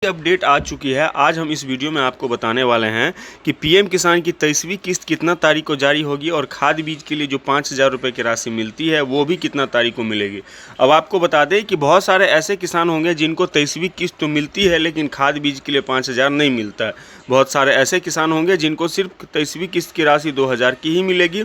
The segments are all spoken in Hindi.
अपडेट आ चुकी है। आज हम इस वीडियो में आपको बताने वाले हैं कि पीएम किसान की 23वीं किस्त कितना तारीख को जारी होगी और खाद बीज के लिए जो 5,000 रुपये की राशि मिलती है वो भी कितना तारीख को मिलेगी। अब आपको बता दें कि बहुत सारे ऐसे किसान होंगे जिनको 23वीं किस्त तो मिलती है लेकिन खाद बीज के लिए 5,000 नहीं मिलता है। बहुत सारे ऐसे किसान होंगे जिनको सिर्फ 23वीं किस्त की राशि 2,000 की ही मिलेगी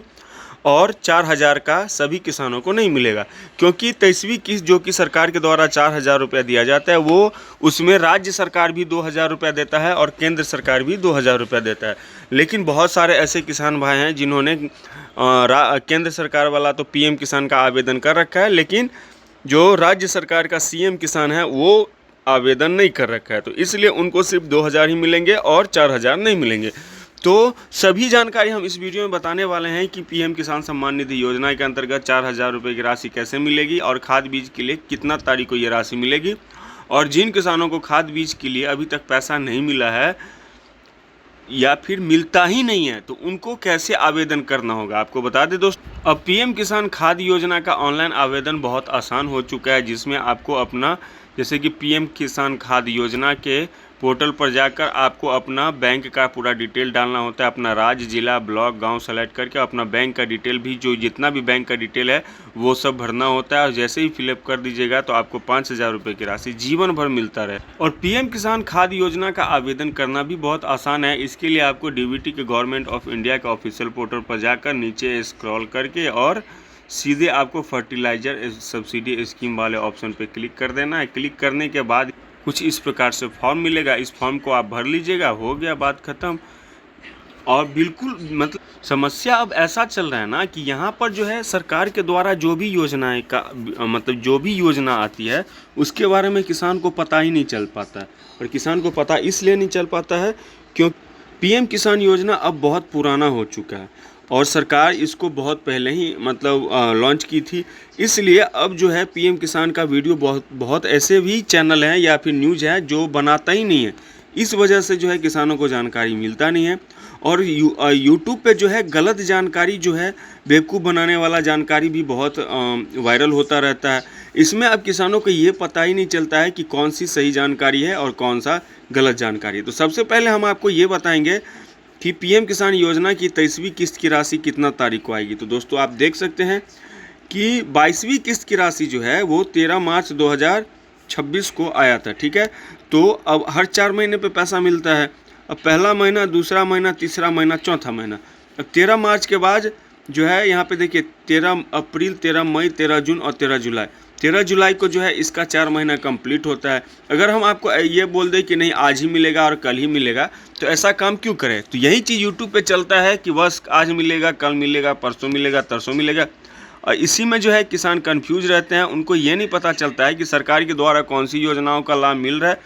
और 4,000 का सभी किसानों को नहीं मिलेगा, क्योंकि 23वीं किस्त जो कि सरकार के द्वारा 4,000 रुपया दिया जाता है वो उसमें राज्य सरकार भी 2,000 रुपया देता है और केंद्र सरकार भी 2,000 रुपया देता है। लेकिन बहुत सारे ऐसे किसान भाई हैं जिन्होंने केंद्र सरकार वाला तो पीएम किसान का आवेदन कर रखा है, लेकिन जो राज्य सरकार का सीएम किसान है वो आवेदन नहीं कर रखा है, तो इसलिए उनको सिर्फ 2,000 ही मिलेंगे और 4,000 नहीं मिलेंगे। तो सभी जानकारी हम इस वीडियो में बताने वाले हैं कि पीएम किसान सम्मान निधि योजना के अंतर्गत 4,000 रुपये की राशि कैसे मिलेगी और खाद बीज के लिए कितना तारीख को ये राशि मिलेगी, और जिन किसानों को खाद बीज के लिए अभी तक पैसा नहीं मिला है या फिर मिलता ही नहीं है तो उनको कैसे आवेदन करना होगा। आपको बता दें दोस्तों, अब पीएम किसान खाद योजना का ऑनलाइन आवेदन बहुत आसान हो चुका है, जिसमें आपको अपना जैसे कि पीएम किसान खाद योजना के पोर्टल पर जाकर आपको अपना बैंक का पूरा डिटेल डालना होता है, अपना राज्य, जिला, ब्लॉक, गांव सेलेक्ट करके अपना बैंक का डिटेल भी जो जितना भी बैंक का डिटेल है वो सब भरना होता है, और जैसे ही फिलअप कर दीजिएगा तो आपको 5,000 रुपये की राशि जीवन भर मिलता रहे। और पीएम किसान खाद योजना का आवेदन करना भी बहुत आसान है। इसके लिए आपको डीबीटी के गवर्नमेंट ऑफ इंडिया के ऑफिशियल पोर्टल पर जाकर नीचे स्क्रॉल करके और सीधे आपको फर्टिलाइजर सब्सिडी स्कीम वाले ऑप्शन पे क्लिक कर देना है। क्लिक करने के बाद कुछ इस प्रकार से फॉर्म मिलेगा, इस फॉर्म को आप भर लीजिएगा, हो गया बात ख़त्म। और बिल्कुल मतलब समस्या अब ऐसा चल रहा है ना कि यहाँ पर जो है सरकार के द्वारा जो भी योजनाएं का मतलब जो भी योजना आती है उसके बारे में किसान को पता ही नहीं चल पाता है। और किसान को पता इसलिए नहीं चल पाता है क्योंकि पीएम किसान योजना अब बहुत पुराना हो चुका है और सरकार इसको बहुत पहले ही मतलब लॉन्च की थी। इसलिए अब जो है पीएम किसान का वीडियो बहुत ऐसे भी चैनल हैं या फिर न्यूज़ है जो बनाता ही नहीं है। इस वजह से जो है किसानों को जानकारी मिलता नहीं है और यूट्यूब पे जो है गलत जानकारी जो है बेवकूफ़ बनाने वाला जानकारी भी बहुत वायरल होता रहता है। इसमें अब किसानों को ये पता ही नहीं चलता है कि कौन सी सही जानकारी है और कौन सा गलत जानकारी है। तो सबसे पहले हम आपको ये बताएंगे कि पीएम किसान योजना की 23वीं किस्त की राशि कितना तारीख को आएगी। तो दोस्तों आप देख सकते हैं कि 22वीं किस्त की राशि जो है वो 13 मार्च 2026 को आया था, ठीक है। तो अब हर 4 महीने पे पैसा मिलता है। अब पहला महीना, दूसरा महीना, तीसरा महीना, चौथा महीना। अब 13 मार्च के बाद जो है यहाँ पे देखिए 13 अप्रैल, 13 मई, 13 जून और 13 जुलाई। 13 जुलाई को जो है इसका 4 महीना कंप्लीट होता है। अगर हम आपको ये बोल दें कि नहीं आज ही मिलेगा और कल ही मिलेगा तो ऐसा काम क्यों करें। तो यही चीज़ यूट्यूब पे चलता है कि बस आज मिलेगा, कल मिलेगा, परसों मिलेगा, तरसों मिलेगा, और इसी में जो है किसान कंफ्यूज रहते हैं। उनको ये नहीं पता चलता है कि सरकार के द्वारा कौन सी योजनाओं का लाभ मिल रहा है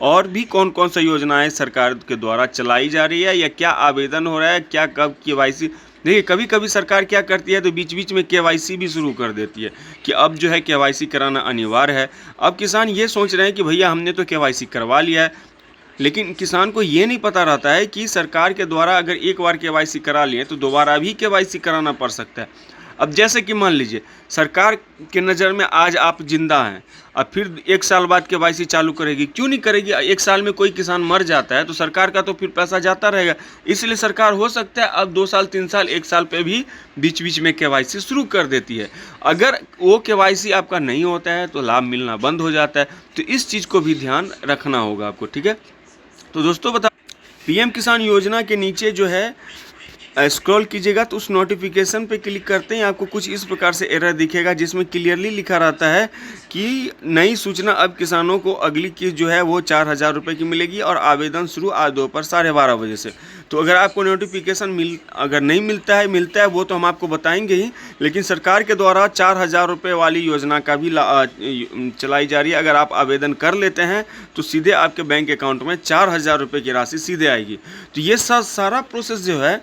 और भी कौन कौन सा योजनाएं सरकार के द्वारा चलाई जा रही है या क्या आवेदन हो रहा है, क्या कब केवाईसी। देखिए कभी कभी सरकार क्या करती है तो बीच बीच में केवाईसी भी शुरू कर देती है कि अब जो है केवाईसी कराना अनिवार्य है। अब किसान ये सोच रहे हैं कि भैया हमने तो केवाईसी करवा लिया है, लेकिन किसान को ये नहीं पता रहता है कि सरकार के द्वारा अगर एक बार केवाईसी करा लिए तो दोबारा भी केवाईसी कराना पड़ सकता है। अब जैसे कि मान लीजिए सरकार के नज़र में आज आप जिंदा हैं, अब फिर 1 साल बाद केवाईसी चालू करेगी, क्यों नहीं करेगी। 1 साल में कोई किसान मर जाता है तो सरकार का तो फिर पैसा जाता रहेगा। इसलिए सरकार हो सकता है अब 2 साल, 3 साल, 1 साल पे भी बीच बीच में केवाईसी शुरू कर देती है। अगर वो केवाईसी आपका नहीं होता है तो लाभ मिलना बंद हो जाता है। तो इस चीज़ को भी ध्यान रखना होगा आपको, ठीक है। तो दोस्तों बता, पीएम किसान योजना के नीचे जो है स्क्रॉल कीजिएगा तो उस नोटिफिकेशन पे क्लिक करते ही आपको कुछ इस प्रकार से एरर दिखेगा, जिसमें क्लियरली लिखा रहता है कि नई सूचना अब किसानों को अगली किस्त जो है वो 4,000 रुपये की मिलेगी और आवेदन शुरू आज दोपहर 12:30 बजे से। तो अगर आपको नोटिफिकेशन अगर नहीं मिलता है वो तो हम आपको बताएंगे ही, लेकिन सरकार के द्वारा 4,000 रुपये वाली योजना का भी चलाई जा रही है। अगर आप आवेदन कर लेते हैं तो सीधे आपके बैंक अकाउंट में 4,000 रुपये की राशि सीधे आएगी। तो ये सारा प्रोसेस जो है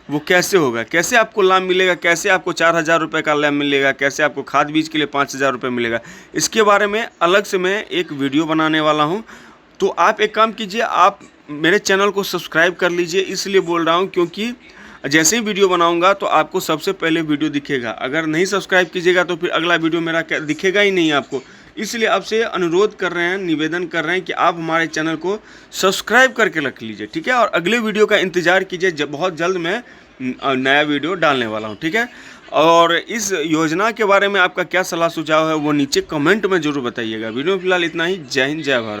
वो कैसे होगा, कैसे आपको लाभ मिलेगा, कैसे आपको 4,000 रुपये का लाभ मिलेगा, कैसे आपको खाद बीज के लिए 5,000 रुपये मिलेगा, इसके बारे में अलग से मैं एक वीडियो बनाने वाला हूं। तो आप एक काम कीजिए, आप मेरे चैनल को सब्सक्राइब कर लीजिए। इसलिए बोल रहा हूं क्योंकि जैसे ही वीडियो बनाऊंगा तो आपको सबसे पहले वीडियो दिखेगा। अगर नहीं सब्सक्राइब कीजिएगा तो फिर अगला वीडियो मेरा दिखेगा ही नहीं आपको। इसलिए आपसे अनुरोध कर रहे हैं, निवेदन कर रहे हैं कि आप हमारे चैनल को सब्सक्राइब करके रख लीजिए, ठीक है। और अगले वीडियो का इंतज़ार कीजिए, जब बहुत जल्द मैं नया वीडियो डालने वाला हूँ, ठीक है। और इस योजना के बारे में आपका क्या सलाह सुझाव है वो नीचे कमेंट में ज़रूर बताइएगा। वीडियो में फिलहाल इतना ही। जय हिंद, जय भारत।